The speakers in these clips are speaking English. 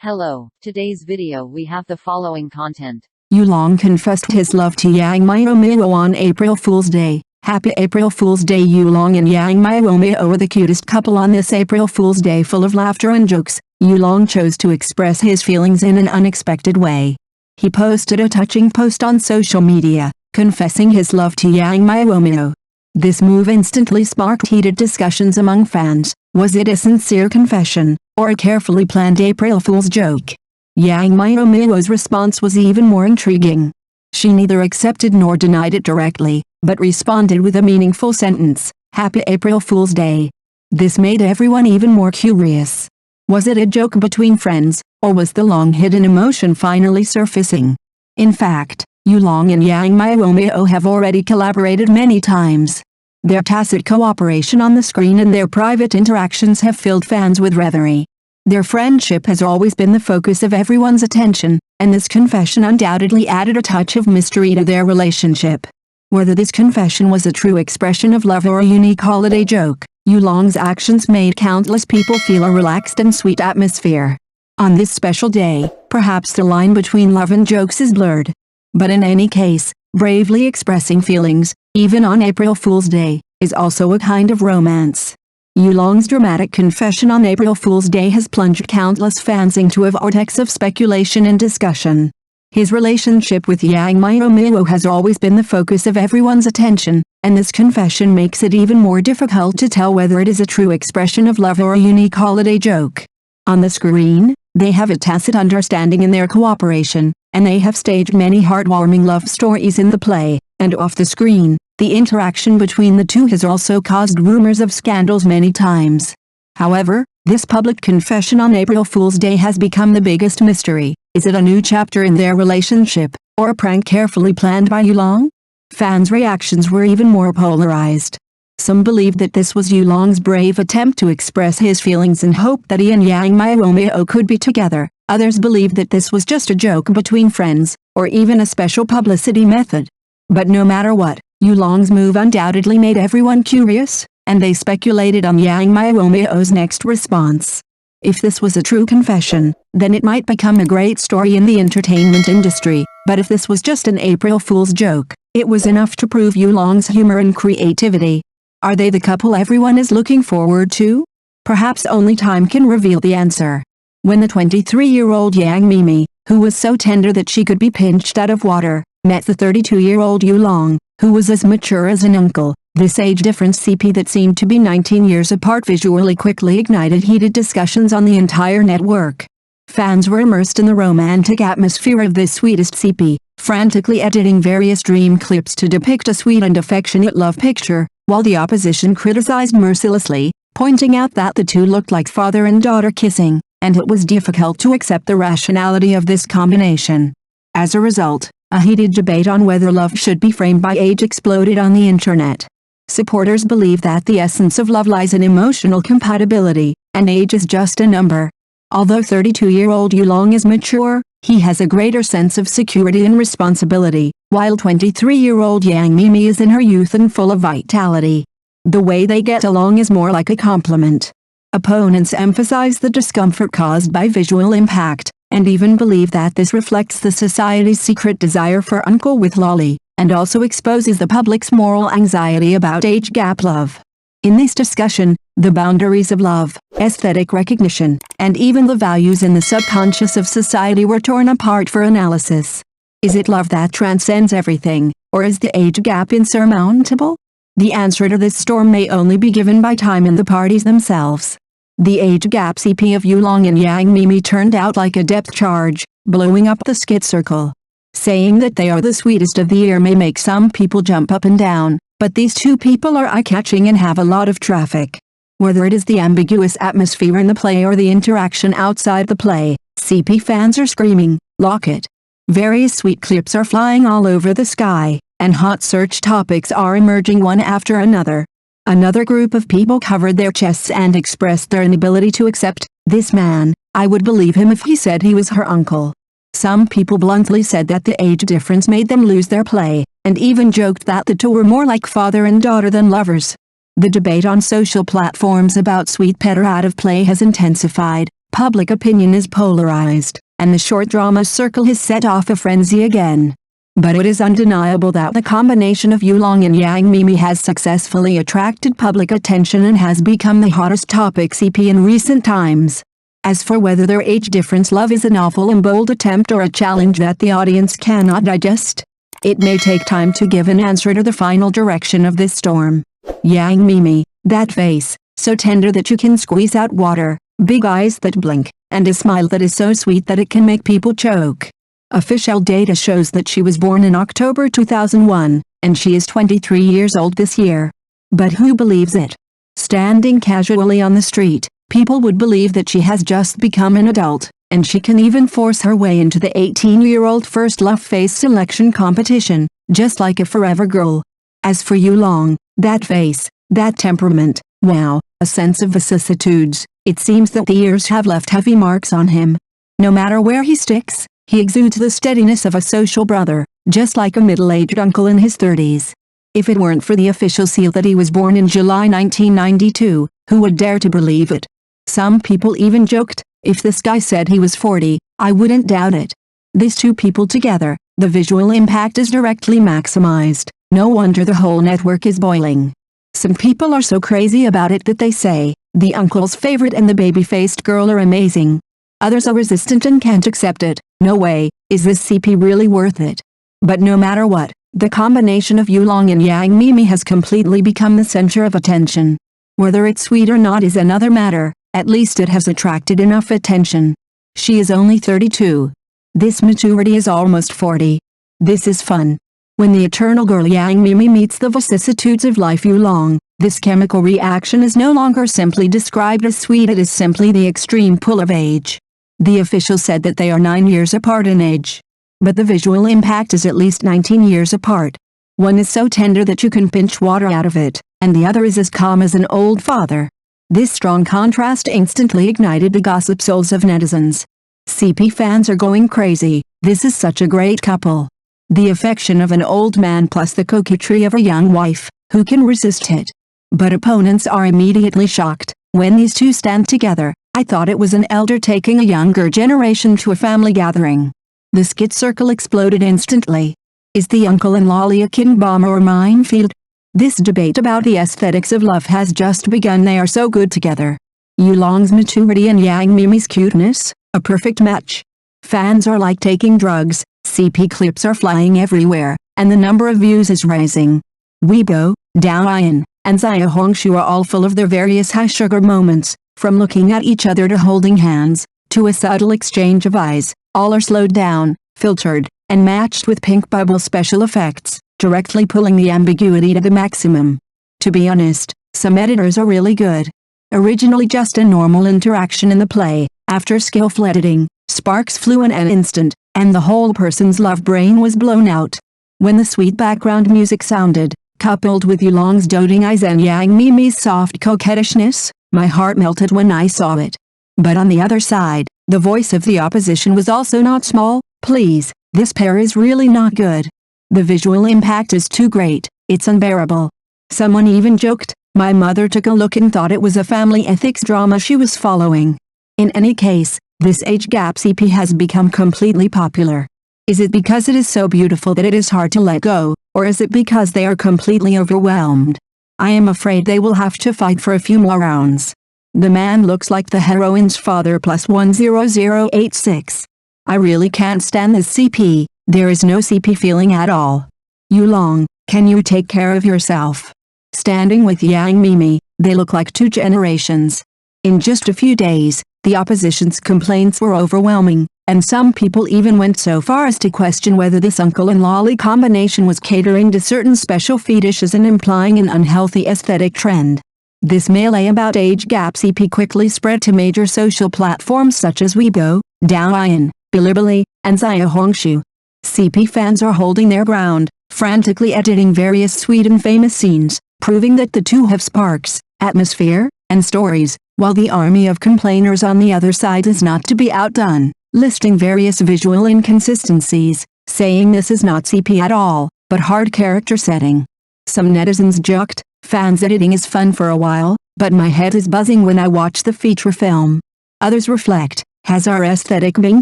Hello, today's video we have the following content. Yulong confessed his love to Yang Miaomiao on April Fool's Day. Happy April Fool's Day. Yulong and Yang Miaomiao are the cutest couple on this April Fool's Day. Full of laughter and jokes, Yulong chose to express his feelings in an unexpected way. He posted a touching post on social media, confessing his love to Yang Miaomiao. This move instantly sparked heated discussions among fans. Was it a sincere confession, or a carefully planned April Fool's joke? Yang Miaomiao's response was even more intriguing. She neither accepted nor denied it directly, but responded with a meaningful sentence, "Happy April Fool's Day." This made everyone even more curious. Was it a joke between friends, or was the long-hidden emotion finally surfacing? In fact, Yulong and Yang Miaomiao have already collaborated many times. Their tacit cooperation on the screen and their private interactions have filled fans with reverie. Their friendship has always been the focus of everyone's attention, and this confession undoubtedly added a touch of mystery to their relationship. Whether this confession was a true expression of love or a unique holiday joke, Yulong's actions made countless people feel a relaxed and sweet atmosphere. On this special day, perhaps the line between love and jokes is blurred. But in any case, bravely expressing feelings, even on April Fool's Day, is also a kind of romance. Yulong's dramatic confession on April Fool's Day has plunged countless fans into a vortex of speculation and discussion. His relationship with Yang Miaomiao has always been the focus of everyone's attention, and this confession makes it even more difficult to tell whether it is a true expression of love or a unique holiday joke. On the screen, they have a tacit understanding in their cooperation, and they have staged many heartwarming love stories in the play, and off the screen, the interaction between the two has also caused rumors of scandals many times. However, this public confession on April Fool's Day has become the biggest mystery. Is it a new chapter in their relationship, or a prank carefully planned by Yulong? Fans' reactions were even more polarized. Some believed that this was Yulong's brave attempt to express his feelings and hope that he and Yang Miaomiao could be together. Others believed that this was just a joke between friends, or even a special publicity method. But no matter what, Yulong's move undoubtedly made everyone curious, and they speculated on Yang Miaomiao's next response. If this was a true confession, then it might become a great story in the entertainment industry, but if this was just an April Fool's joke, it was enough to prove Yulong's humor and creativity. Are they the couple everyone is looking forward to? Perhaps only time can reveal the answer. When the 23-year-old Yang Mimi, who was so tender that she could be pinched out of water, met the 32-year-old Yulong, who was as mature as an uncle, this age difference CP that seemed to be 19 years apart visually quickly ignited heated discussions on the entire network. Fans were immersed in the romantic atmosphere of this sweetest CP, frantically editing various dream clips to depict a sweet and affectionate love picture, while the opposition criticized mercilessly, pointing out that the two looked like father and daughter kissing, and it was difficult to accept the rationality of this combination. As a result, a heated debate on whether love should be framed by age exploded on the internet. Supporters believe that the essence of love lies in emotional compatibility, and age is just a number. Although 32-year-old Yulong is mature, he has a greater sense of security and responsibility, while 23-year-old Yang Mimi is in her youth and full of vitality. The way they get along is more like a compliment. Opponents emphasize the discomfort caused by visual impact, and even believe that this reflects the society's secret desire for uncle with lolly, and also exposes the public's moral anxiety about age gap love. In this discussion, the boundaries of love, aesthetic recognition, and even the values in the subconscious of society were torn apart for analysis. Is it love that transcends everything, or is the age gap insurmountable? The answer to this storm may only be given by time and the parties themselves. The age gap CP of Yulong and Yang Mimi turned out like a depth charge, blowing up the skit circle. Saying that they are the sweetest of the year may make some people jump up and down, but these two people are eye-catching and have a lot of traffic. Whether it is the ambiguous atmosphere in the play or the interaction outside the play, CP fans are screaming, "Lock it!" Various sweet clips are flying all over the sky, and hot search topics are emerging one after another. Another group of people covered their chests and expressed their inability to accept, "This man, I would believe him if he said he was her uncle." Some people bluntly said that the age difference made them lose their play, and even joked that the two were more like father and daughter than lovers. The debate on social platforms about sweet pet or out of play has intensified, Public opinion is polarized, and the short drama circle has set off a frenzy again. But it is undeniable that the combination of Yulong and Yang Miaomiao has successfully attracted public attention and has become the hottest topic CP in recent times. As for whether their age difference love is a novel and bold attempt or a challenge that the audience cannot digest, it may take time to give an answer to the final direction of this storm. Yang Miaomiao, that face, so tender that you can squeeze out water, big eyes that blink, and a smile that is so sweet that it can make people choke. Official data shows that she was born in October 2001, and she is 23 years old this year. But who believes it? Standing casually on the street, people would believe that she has just become an adult, and she can even force her way into the 18-year-old first love face selection competition, just like a forever girl. As for Yulong, that face, that temperament, wow, a sense of vicissitudes, it seems that the years have left heavy marks on him. No matter where he sticks, he exudes the steadiness of a social brother, just like a middle-aged uncle in his 30s. If it weren't for the official seal that he was born in July 1992, who would dare to believe it? Some people even joked, if this guy said he was 40, I wouldn't doubt it. These two people together, the visual impact is directly maximized. No wonder the whole network is boiling. Some people are so crazy about it that they say, the uncle's favorite and the baby-faced girl are amazing. Others are resistant and can't accept it. No way, is this CP really worth it? But no matter what, the combination of Yulong and Yang Miaomiao has completely become the center of attention. Whether it's sweet or not is another matter, at least it has attracted enough attention. She is only 32. This maturity is almost 40. This is fun. When the eternal girl Yang Miaomiao meets the vicissitudes of life Yulong, this chemical reaction is no longer simply described as sweet, it is simply the extreme pull of age. The official said that they are 9 years apart in age. But the visual impact is at least 19 years apart. One is so tender that you can pinch water out of it, and the other is as calm as an old father. This strong contrast instantly ignited the gossip souls of netizens. CP fans are going crazy, this is such a great couple. The affection of an old man plus the coquetry of a young wife, who can resist it? But opponents are immediately shocked. When these two stand together, I thought it was an elder taking a younger generation to a family gathering. The skit circle exploded instantly. Is the uncle and lolly a king bomb or minefield? This debate about the aesthetics of love has just begun. They are so good together. Yulong's maturity and Yang Miaomiao's cuteness, a perfect match. Fans are like taking drugs, CP clips are flying everywhere, and the number of views is rising. Weibo, Douyin, and Xiaohongshu are all full of their various high-sugar moments, from looking at each other to holding hands, to a subtle exchange of eyes. All are slowed down, filtered, and matched with pink bubble special effects, directly pulling the ambiguity to the maximum. To be honest, some editors are really good. Originally just a normal interaction in the play, after skillful editing, sparks flew in an instant, and the whole person's love brain was blown out. When the sweet background music sounded, coupled with Yulong's doting eyes and Yang Miaomiao's soft coquettishness, my heart melted when I saw it. But on the other side, the voice of the opposition was also not small. Please, this pair is really not good. The visual impact is too great, it's unbearable. Someone even joked, my mother took a look and thought it was a family ethics drama she was following. In any case, this age gap CP has become completely popular. Is it because it is so beautiful that it is hard to let go, or is it because they are completely overwhelmed? I am afraid they will have to fight for a few more rounds. The man looks like the heroine's father plus 10086. I really can't stand this CP, there is no CP feeling at all. Yulong, can you take care of yourself? Standing with Yang Miaomiao, they look like two generations. In just a few days, the opposition's complaints were overwhelming, and some people even went so far as to question whether this uncle and lolly combination was catering to certain special fetishes and implying an unhealthy aesthetic trend. This melee about age gap CP quickly spread to major social platforms such as Weibo, Douyin, Bilibili, and Xiaohongshu. CP fans are holding their ground, frantically editing various sweet and famous scenes, proving that the two have sparks, atmosphere, and stories, while the army of complainers on the other side is not to be outdone, listing various visual inconsistencies, saying this is not CP at all, but hard character setting. Some netizens joked, fans editing is fun for a while, but my head is buzzing when I watch the feature film. Others reflect, has our aesthetic been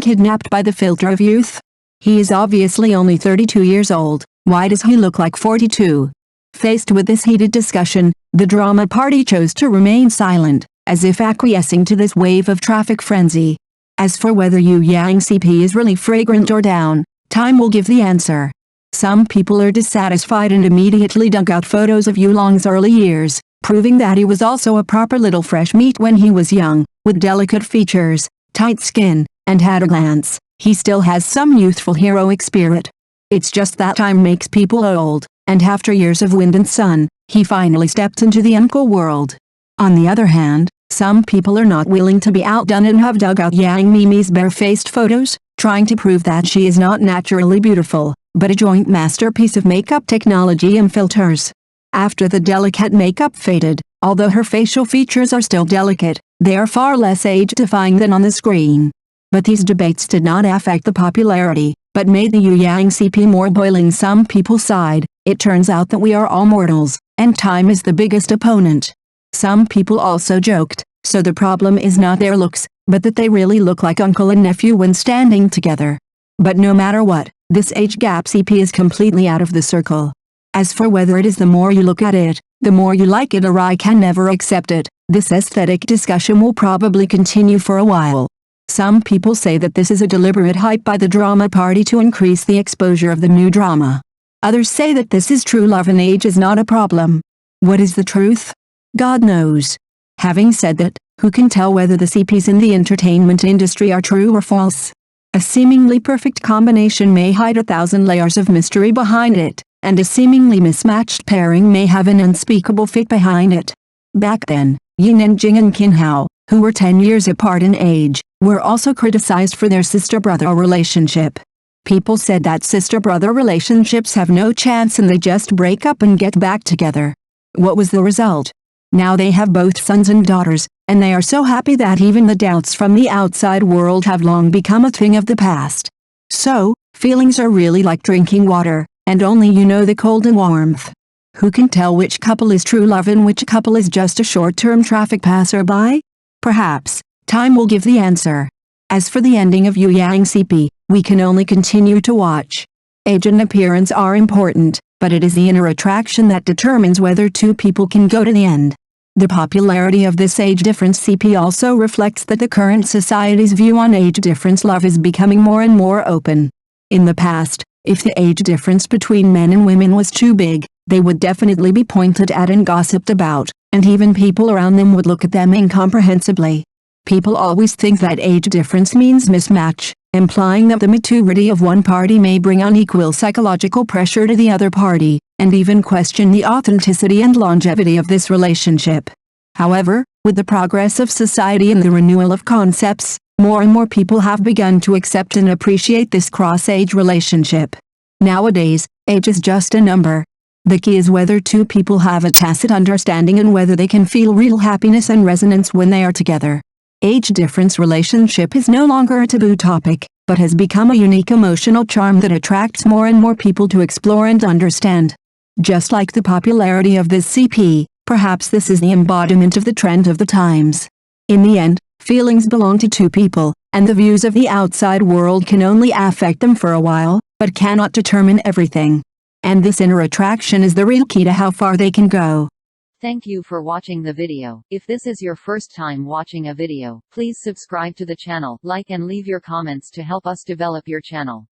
kidnapped by the filter of youth? He is obviously only 32 years old, why does he look like 42? Faced with this heated discussion, the drama party chose to remain silent, as if acquiescing to this wave of traffic frenzy. As for whether Yang CP is really fragrant or down, time will give the answer. Some people are dissatisfied and immediately dug out photos of Yulong's early years, proving that he was also a proper little fresh meat when he was young, with delicate features, tight skin, and at a glance, he still has some youthful heroic spirit. It's just that time makes people old, and after years of wind and sun, he finally stepped into the uncle world. On the other hand, some people are not willing to be outdone and have dug out Yang Mimi's barefaced photos, trying to prove that she is not naturally beautiful, but a joint masterpiece of makeup technology and filters. After the delicate makeup faded, although her facial features are still delicate, they are far less age-defying than on the screen. But these debates did not affect the popularity, but made the Yang CP more boiling. Some people sighed, it turns out that we are all mortals, and time is the biggest opponent. Some people also joked, so the problem is not their looks, but that they really look like uncle and nephew when standing together. But no matter what, this age gap CP is completely out of the circle. As for whether it is the more you look at it, the more you like it or I can never accept it, this aesthetic discussion will probably continue for a while. Some people say that this is a deliberate hype by the drama party to increase the exposure of the new drama. Others say that this is true love and age is not a problem. What is the truth? God knows. Having said that, who can tell whether the CPs in the entertainment industry are true or false? A seemingly perfect combination may hide 1,000 layers of mystery behind it, and a seemingly mismatched pairing may have an unspeakable fit behind it. Back then, Yin and Jing and Qin Hao, who were 10 years apart in age, were also criticized for their sister-brother relationship. People said that sister-brother relationships have no chance and they just break up and get back together. What was the result? Now they have both sons and daughters, and they are so happy that even the doubts from the outside world have long become a thing of the past. So, feelings are really like drinking water, and only you know the cold and warmth. Who can tell which couple is true love and which couple is just a short-term traffic passerby? Perhaps, time will give the answer. As for the ending of Yang CP, we can only continue to watch. Age and appearance are important, but it is the inner attraction that determines whether two people can go to the end. The popularity of this age difference CP also reflects that the current society's view on age difference love is becoming more and more open. In the past, if the age difference between men and women was too big, they would definitely be pointed at and gossiped about, and even people around them would look at them incomprehensibly. People always think that age difference means mismatch, implying that the maturity of one party may bring unequal psychological pressure to the other party, and even question the authenticity and longevity of this relationship. However, with the progress of society and the renewal of concepts, more and more people have begun to accept and appreciate this cross-age relationship. Nowadays, age is just a number. The key is whether two people have a tacit understanding and whether they can feel real happiness and resonance when they are together. Age difference relationship is no longer a taboo topic, but has become a unique emotional charm that attracts more and more people to explore and understand. Just like the popularity of this CP, perhaps this is the embodiment of the trend of the times. In the end, feelings belong to two people, and the views of the outside world can only affect them for a while, but cannot determine everything. And this inner attraction is the real key to how far they can go. Thank you for watching the video. If this is your first time watching a video, please subscribe to the channel, like and leave your comments to help us develop your channel.